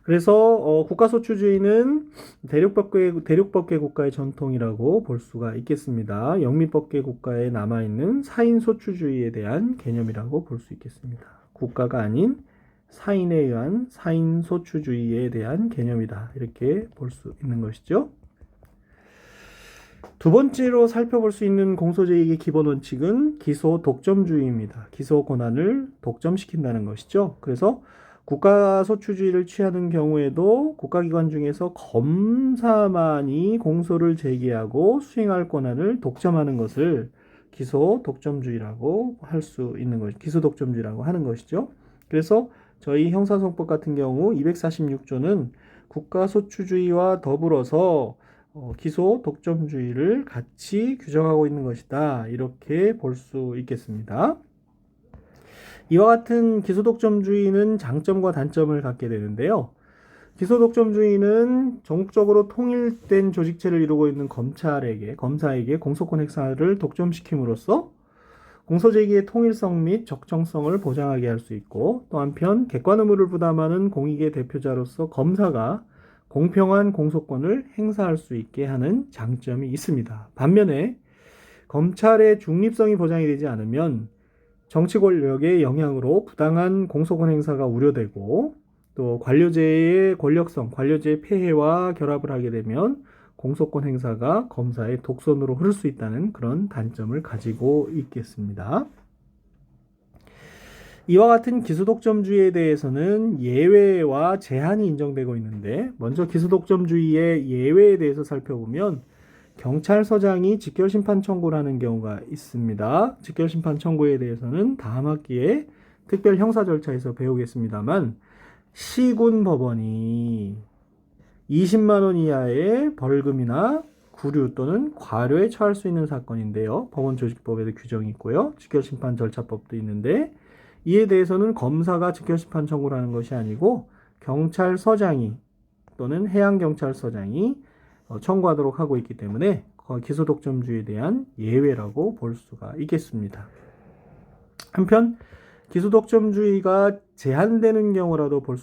그래서 국가소추주의는 대륙법계 국가의 전통이라고 볼 수가 있겠습니다. 영미법계 국가에 남아있는 사인소추주의에 대한 개념이라고 볼 수 있겠습니다. 국가가 아닌 사인에 의한 사인소추주의에 대한 개념이다. 이렇게 볼 수 있는 것이죠. 두 번째로 살펴볼 수 있는 공소제기의 기본 원칙은 기소 독점주의입니다. 기소 권한을 독점시킨다는 것이죠. 그래서 국가소추주의를 취하는 경우에도 국가기관 중에서 검사만이 공소를 제기하고 수행할 권한을 독점하는 것을 기소독점주의라고 할 수 있는 것이죠. 기소독점주의라고 하는 것이죠. 그래서 저희 형사소송법 같은 경우 246조는 국가소추주의와 더불어서 기소독점주의를 같이 규정하고 있는 것이다. 이렇게 볼 수 있겠습니다. 이와 같은 기소독점주의는 장점과 단점을 갖게 되는데요. 기소독점주의는 전국적으로 통일된 조직체를 이루고 있는 검사에게 공소권 행사를 독점시킴으로써 공소제기의 통일성 및 적정성을 보장하게 할 수 있고 또 한편 객관 의무를 부담하는 공익의 대표자로서 검사가 공평한 공소권을 행사할 수 있게 하는 장점이 있습니다. 반면에 검찰의 중립성이 보장이 되지 않으면 정치 권력의 영향으로 부당한 공소권 행사가 우려되고 또 관료제의 권력성, 관료제의 폐해와 결합을 하게 되면 공소권 행사가 검사의 독선으로 흐를 수 있다는 그런 단점을 가지고 있겠습니다. 이와 같은 기소독점주의에 대해서는 예외와 제한이 인정되고 있는데 먼저 기소독점주의의 예외에 대해서 살펴보면 경찰서장이 직결심판 청구를 하는 경우가 있습니다. 직결심판 청구에 대해서는 다음 학기에 특별 형사 절차에서 배우겠습니다만 시군 법원이 20만 원 이하의 벌금이나 구류 또는 과료에 처할 수 있는 사건인데요. 법원조직법에도 규정이 있고요. 직결심판 절차법도 있는데 이에 대해서는 검사가 직결심판 청구를 하는 것이 아니고 경찰서장이 또는 해양경찰서장이 청구하도록 하고 있기 때문에 기소독점주의에 대한 예외라고 볼 수가 있겠습니다. 한편 기소독점주의가 제한되는 경우로 볼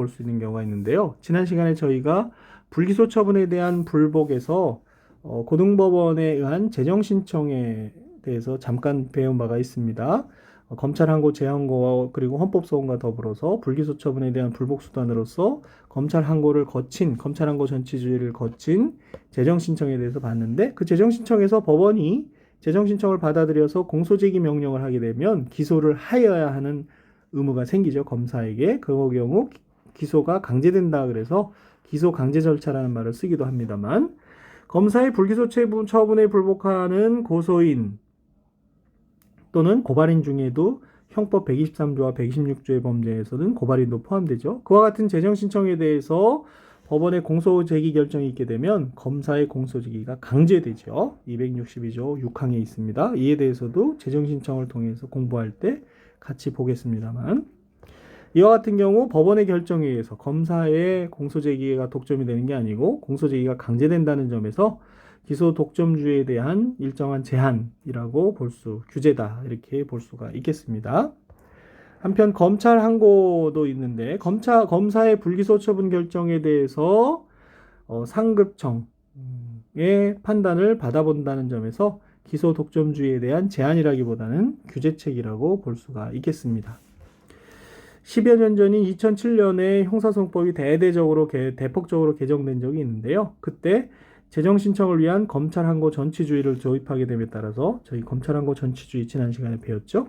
수 있는 경우가 있는데요. 지난 시간에 저희가 불기소 처분에 대한 불복에서 고등법원에 의한 재정신청에 대해서 잠깐 배운 바가 있습니다. 검찰 항고 재항고와 그리고 헌법소원과 더불어서 불기소 처분에 대한 불복 수단으로서 검찰 항고 전치주의를 거친 재정신청에 대해서 봤는데 그 재정신청에서 법원이 재정신청을 받아들여서 공소제기 명령을 하게 되면 기소를 하여야 하는 의무가 생기죠. 검사에게. 그 경우 기소가 강제된다 그래서 기소 강제 절차라는 말을 쓰기도 합니다만 검사의 불기소 처분에 불복하는 고소인 또는 고발인 중에도 형법 123조와 126조의 범죄에서는 고발인도 포함되죠. 그와 같은 재정신청에 대해서 법원의 공소제기 결정이 있게 되면 검사의 공소제기가 강제되죠. 262조 6항에 있습니다. 이에 대해서도 재정신청을 통해서 공부할 때 같이 보겠습니다만 이와 같은 경우 법원의 결정에 의해서 검사의 공소제기가 독점이 되는 게 아니고 공소제기가 강제된다는 점에서 기소 독점주의에 대한 일정한 제한이라고 규제다 이렇게 볼 수가 있겠습니다. 한편 검찰 항고도 있는데 검사의 불기소 처분 결정에 대해서 상급청의 판단을 받아본다는 점에서 기소 독점주의에 대한 제한이라기보다는 규제책이라고 볼 수가 있겠습니다. 10여 년 전인 2007년에 형사소송법이 대폭적으로 개정된 적이 있는데요. 그때 재정신청을 위한 검찰 항고 전치주의를 도입하게 됨에 따라서 저희 검찰 항고 전치주의 지난 시간에 배웠죠.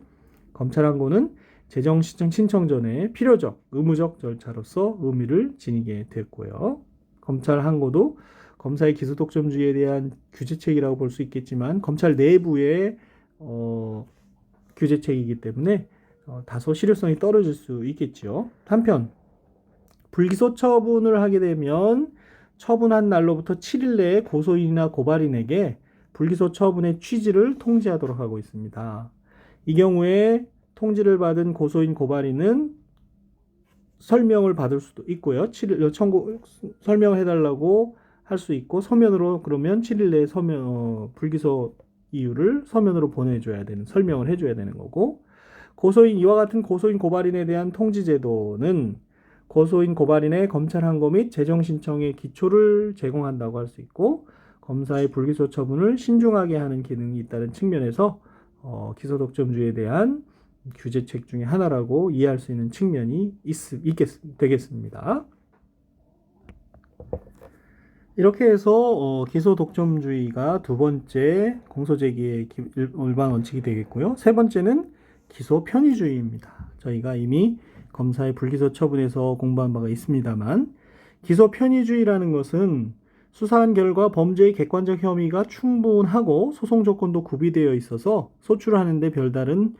검찰 항고는 재정신청 전에 필요적, 의무적 절차로서 의미를 지니게 됐고요. 검찰 항고도 검사의 기소독점주의에 대한 규제책이라고 볼 수 있겠지만 검찰 내부의 규제책이기 때문에 다소 실효성이 떨어질 수 있겠죠. 한편 불기소 처분을 하게 되면 처분한 날로부터 7일 내에 고소인이나 고발인에게 불기소 처분의 취지를 통지하도록 하고 있습니다. 이 경우에 통지를 받은 고소인 고발인은 설명을 받을 수도 있고요. 설명을 해달라고 할 수 있고 서면으로 그러면 7일 내에 불기소 이유를 서면으로 설명을 해줘야 되는 거고 이와 같은 고소인 고발인에 대한 통지 제도는 고소인 고발인의 검찰 항고 및 재정신청의 기초를 제공한다고 할 수 있고 검사의 불기소 처분을 신중하게 하는 기능이 있다는 측면에서 기소독점주의에 대한 규제책 중에 하나라고 이해할 수 있는 측면이 되겠습니다. 이렇게 해서 기소독점주의가 두 번째 공소제기의 일반 원칙이 되겠고요. 세 번째는 기소편의주의입니다. 저희가 이미 검사의 불기소 처분에서 공부한 바가 있습니다만 기소편의주의라는 것은 수사한 결과 범죄의 객관적 혐의가 충분하고 소송 조건도 구비되어 있어서 소추하는 데 별다른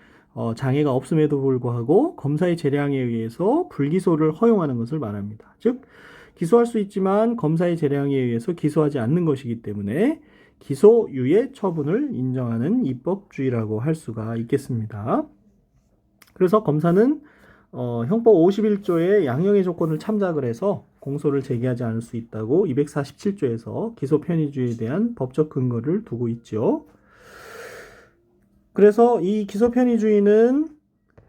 장애가 없음에도 불구하고 검사의 재량에 의해서 불기소를 허용하는 것을 말합니다. 즉 기소할 수 있지만 검사의 재량에 의해서 기소하지 않는 것이기 때문에 기소유예 처분을 인정하는 입법주의라고 할 수가 있겠습니다. 그래서 검사는 형법 51조의 양형의 조건을 참작을 해서 공소를 제기하지 않을 수 있다고 247조에서 기소편의주의에 대한 법적 근거를 두고 있죠. 그래서 이 기소편의주의는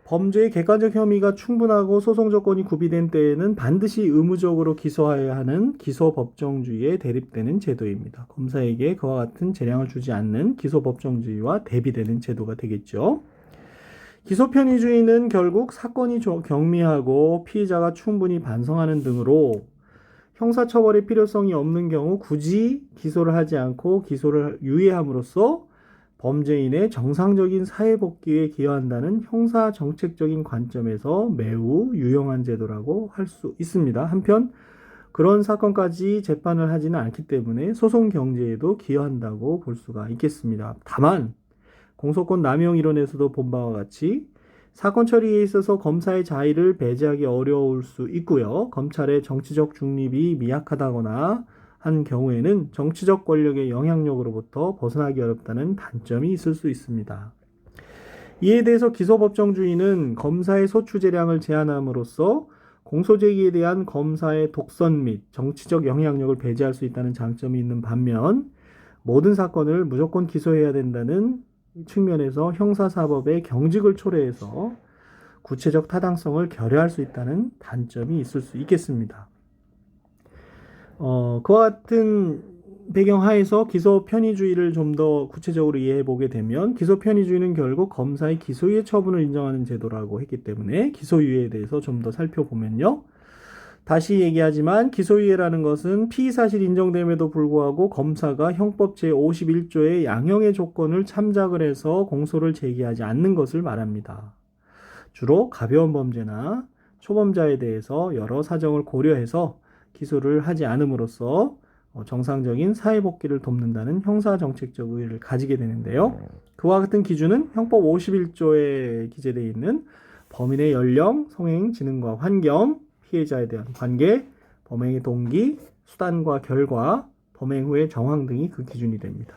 범죄의 객관적 혐의가 충분하고 소송 조건이 구비된 때에는 반드시 의무적으로 기소하여야 하는 기소법정주의에 대립되는 제도입니다. 검사에게 그와 같은 재량을 주지 않는 기소법정주의와 대비되는 제도가 되겠죠. 기소편의주의는 결국 사건이 경미하고 피의자가 충분히 반성하는 등으로 형사처벌의 필요성이 없는 경우 굳이 기소를 하지 않고 기소를 유예함으로써 범죄인의 정상적인 사회복귀에 기여한다는 형사정책적인 관점에서 매우 유용한 제도라고 할 수 있습니다. 한편 그런 사건까지 재판을 하지는 않기 때문에 소송 경제에도 기여한다고 볼 수가 있겠습니다. 다만 공소권 남용 이론에서도 본 바와 같이 사건 처리에 있어서 검사의 자의를 배제하기 어려울 수 있고요. 검찰의 정치적 중립이 미약하다거나 한 경우에는 정치적 권력의 영향력으로부터 벗어나기 어렵다는 단점이 있을 수 있습니다. 이에 대해서 기소법정주의는 검사의 소추 재량을 제한함으로써 공소제기에 대한 검사의 독선 및 정치적 영향력을 배제할 수 있다는 장점이 있는 반면 모든 사건을 무조건 기소해야 된다는 측면에서 형사사법의 경직을 초래해서 구체적 타당성을 결여할 수 있다는 단점이 있을 수 있겠습니다. 그와 같은 배경 하에서 기소 편의주의를 좀 더 구체적으로 이해해 보게 되면 기소 편의주의는 결국 검사의 기소유예 처분을 인정하는 제도라고 했기 때문에 기소유예에 대해서 좀 더 살펴보면요. 다시 얘기하지만 기소유예라는 것은 피의사실 인정됨에도 불구하고 검사가 형법 제51조의 양형의 조건을 참작을 해서 공소를 제기하지 않는 것을 말합니다. 주로 가벼운 범죄나 초범자에 대해서 여러 사정을 고려해서 기소를 하지 않음으로써 정상적인 사회복귀를 돕는다는 형사정책적 의의를 가지게 되는데요. 그와 같은 기준은 형법 51조에 기재되어 있는 범인의 연령, 성행, 지능과 환경, 피해자에 대한 관계, 범행의 동기, 수단과 결과, 범행 후의 정황 등이 그 기준이 됩니다.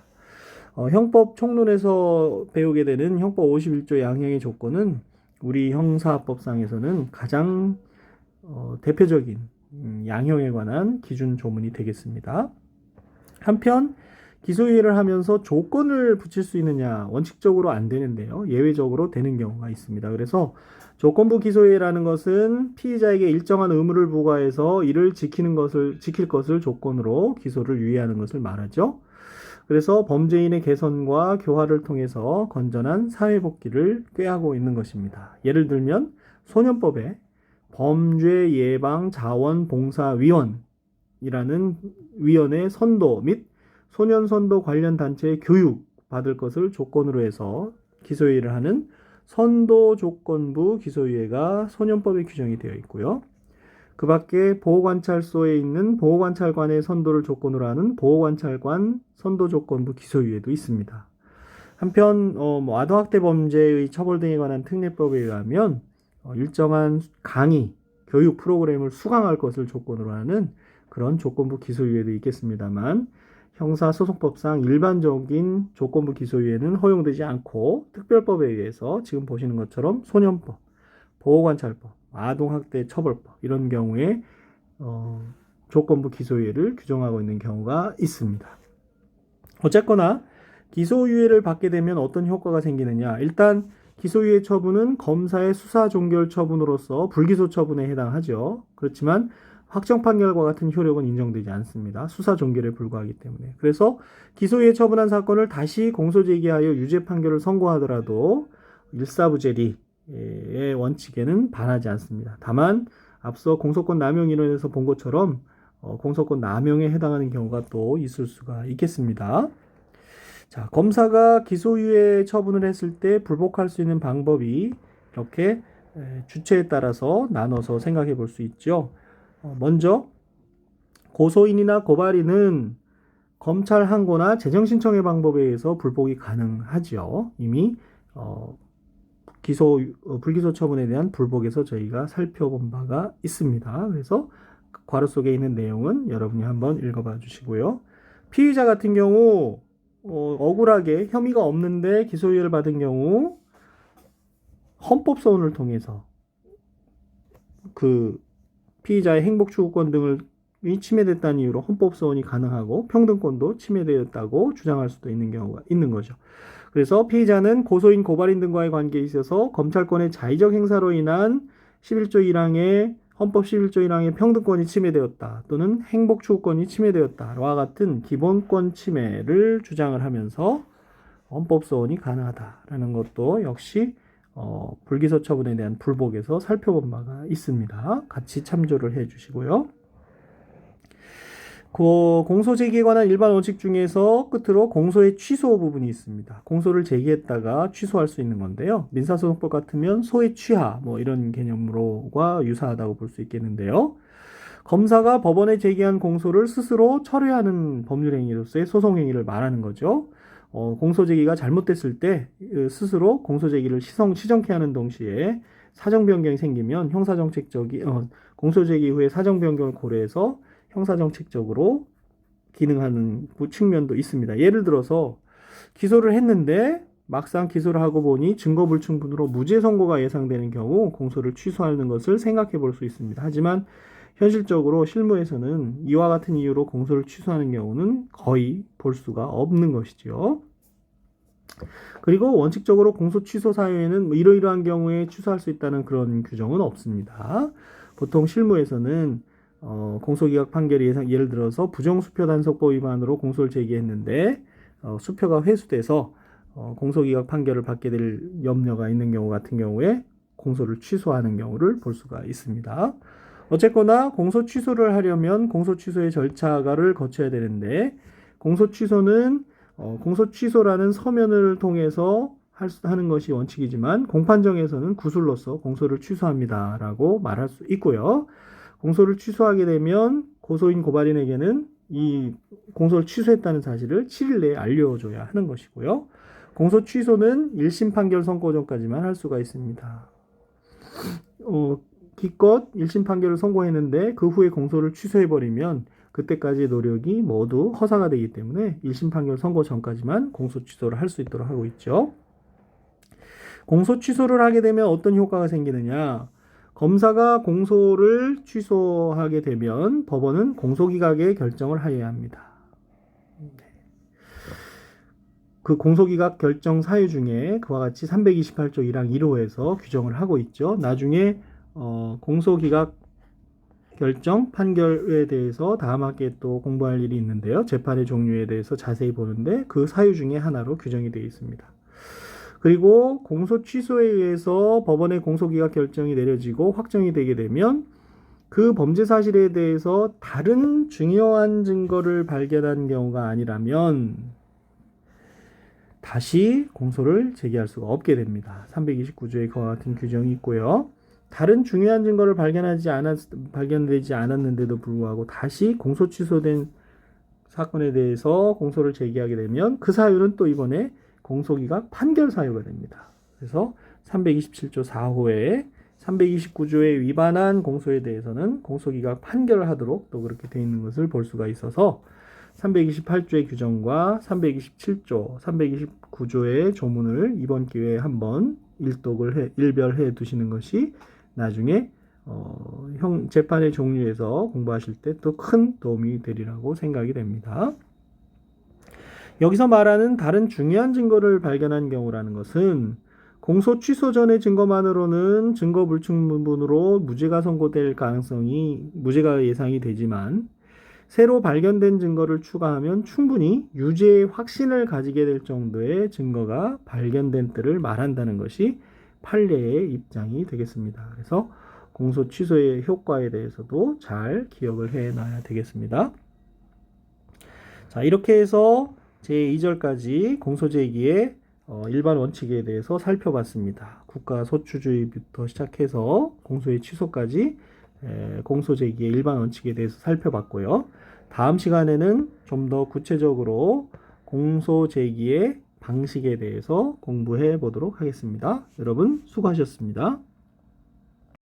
형법 총론에서 배우게 되는 형법 51조 양형의 조건은 우리 형사법상에서는 가장 대표적인 양형에 관한 기준 조문이 되겠습니다. 한편 기소유예를 하면서 조건을 붙일 수 있느냐 원칙적으로 안 되는데요. 예외적으로 되는 경우가 있습니다. 그래서 조건부 기소유예라는 것은 피의자에게 일정한 의무를 부과해서 이를 지킬 것을 조건으로 기소를 유예하는 것을 말하죠. 그래서 범죄인의 개선과 교화를 통해서 건전한 사회복귀를 꾀하고 있는 것입니다. 예를 들면 소년법에 범죄예방자원봉사위원이라는 위원회 선도 및 소년선도 관련 단체의 교육 받을 것을 조건으로 해서 기소유예를 하는 선도조건부 기소유예가 소년법에 규정이 되어 있고요. 그 밖에 보호관찰소에 있는 보호관찰관의 선도를 조건으로 하는 보호관찰관 선도조건부 기소유예도 있습니다. 한편 아동학대 범죄의 처벌 등에 관한 특례법에 의하면 일정한 강의, 교육 프로그램을 수강할 것을 조건으로 하는 그런 조건부 기소유예도 있겠습니다만 형사소송법상 일반적인 조건부 기소유예는 허용되지 않고 특별법에 의해서 지금 보시는 것처럼 소년법, 보호관찰법, 아동학대 처벌법 이런 경우에 조건부 기소유예를 규정하고 있는 경우가 있습니다. 어쨌거나 기소유예를 받게 되면 어떤 효과가 생기느냐. 일단 기소유예 처분은 검사의 수사 종결 처분으로서 불기소 처분에 해당하죠. 그렇지만 확정 판결과 같은 효력은 인정되지 않습니다. 수사 종결에 불과하기 때문에. 그래서 기소유예 처분한 사건을 다시 공소 제기하여 유죄 판결을 선고하더라도 일사부재리의 원칙에는 반하지 않습니다. 다만 앞서 공소권 남용 이론에서 본 것처럼 공소권 남용에 해당하는 경우가 또 있을 수가 있겠습니다. 자, 검사가 기소유예 처분을 했을 때 불복할 수 있는 방법이 이렇게 주체에 따라서 나눠서 생각해 볼 수 있죠. 먼저 고소인이나 고발인은 검찰 항고나 재정신청의 방법에 의해서 불복이 가능하죠. 이미 불기소 처분에 대한 불복에서 저희가 살펴본 바가 있습니다. 그래서 괄호 속에 있는 내용은 여러분이 한번 읽어봐 주시고요. 피의자 같은 경우 억울하게 혐의가 없는데 기소유예를 받은 경우 헌법소원을 통해서 그 피의자의 행복추구권 등을 침해됐다는 이유로 헌법소원이 가능하고 평등권도 침해되었다고 주장할 수도 있는 경우가 있는 거죠. 그래서 피의자는 고소인, 고발인 등과의 관계에 있어서 검찰권의 자의적 행사로 인한 11조 1항의 헌법 11조 1항의 평등권이 침해되었다 또는 행복추구권이 침해되었다와 같은 기본권 침해를 주장을 하면서 헌법소원이 가능하다라는 것도 역시 불기소 처분에 대한 불복에서 살펴본 바가 있습니다. 같이 참조를 해 주시고요. 공소 제기에 관한 일반 원칙 중에서 끝으로 공소의 취소 부분이 있습니다. 공소를 제기했다가 취소할 수 있는 건데요. 민사소송법 같으면 소의 취하 이런 개념으로가 유사하다고 볼 수 있겠는데요. 검사가 법원에 제기한 공소를 스스로 철회하는 법률행위로서의 소송행위를 말하는 거죠. 공소 제기가 잘못됐을 때 스스로 공소 제기를 시정케 하는 동시에 사정 변경이 생기면 공소 제기 후에 사정 변경을 고려해서 형사정책적으로 기능하는 측면도 있습니다. 예를 들어서 기소를 했는데 막상 기소를 하고 보니 증거불충분으로 무죄 선고가 예상되는 경우 공소를 취소하는 것을 생각해 볼 수 있습니다. 하지만 현실적으로 실무에서는 이와 같은 이유로 공소를 취소하는 경우는 거의 볼 수가 없는 것이죠. 그리고 원칙적으로 공소 취소 사유에는 이러이러한 경우에 취소할 수 있다는 그런 규정은 없습니다. 보통 실무에서는 공소기각 판결이 예를 들어서 부정수표 단속법 위반으로 공소를 제기했는데 수표가 회수돼서 공소기각 판결을 받게 될 염려가 있는 경우 같은 경우에 공소를 취소하는 경우를 볼 수가 있습니다. 어쨌거나 공소 취소를 하려면 공소 취소의 절차를 거쳐야 되는데 공소 취소는 공소 취소라는 서면을 통해서 하는 것이 원칙이지만 공판정에서는 구술로서 공소를 취소합니다라고 말할 수 있고요. 공소를 취소하게 되면 고소인 고발인에게는 이 공소를 취소했다는 사실을 7일 내에 알려줘야 하는 것이고요. 공소 취소는 1심 판결 선고 전까지만 할 수가 있습니다. 기껏 1심 판결을 선고했는데 그 후에 공소를 취소해버리면 그때까지의 노력이 모두 허사가 되기 때문에 1심 판결 선고 전까지만 공소 취소를 할 수 있도록 하고 있죠. 공소 취소를 하게 되면 어떤 효과가 생기느냐? 검사가 공소를 취소하게 되면 법원은 공소기각의 결정을 하여야 합니다. 그 공소기각 결정 사유 중에 그와 같이 328조 1항 1호에서 규정을 하고 있죠. 나중에 공소기각 결정 판결에 대해서 다음 학기에 또 공부할 일이 있는데요. 재판의 종류에 대해서 자세히 보는데 그 사유 중에 하나로 규정이 되어 있습니다. 그리고 공소 취소에 의해서 법원의 공소기각 결정이 내려지고 확정이 되게 되면 그 범죄 사실에 대해서 다른 중요한 증거를 발견한 경우가 아니라면 다시 공소를 제기할 수가 없게 됩니다. 329조에 그와 같은 규정이 있고요. 다른 중요한 증거를 발견되지 않았는데도 불구하고 다시 공소 취소된 사건에 대해서 공소를 제기하게 되면 그 사유는 또 이번에 공소기각 판결 사유가 됩니다. 그래서 327조 4호에 329조에 위반한 공소에 대해서는 공소기각 판결을 하도록 또 그렇게 되어 있는 것을 볼 수가 있어서 328조의 규정과 327조, 329조의 조문을 이번 기회에 한번 일별해 두시는 것이 나중에 재판의 종류에서 공부하실 때 또 큰 도움이 되리라고 생각이 됩니다. 여기서 말하는 다른 중요한 증거를 발견한 경우라는 것은 공소 취소 전의 증거만으로는 증거 불충분으로 무죄가 예상이 되지만 새로 발견된 증거를 추가하면 충분히 유죄의 확신을 가지게 될 정도의 증거가 발견된 때를 말한다는 것이 판례의 입장이 되겠습니다. 그래서 공소 취소의 효과에 대해서도 잘 기억을 해놔야 되겠습니다. 자, 이렇게 해서 제2절까지 공소제기의 일반 원칙에 대해서 살펴봤습니다. 국가소추주의부터 시작해서 공소의 취소까지 공소제기의 일반 원칙에 대해서 살펴봤고요. 다음 시간에는 좀 더 구체적으로 공소제기의 방식에 대해서 공부해 보도록 하겠습니다. 여러분 수고하셨습니다.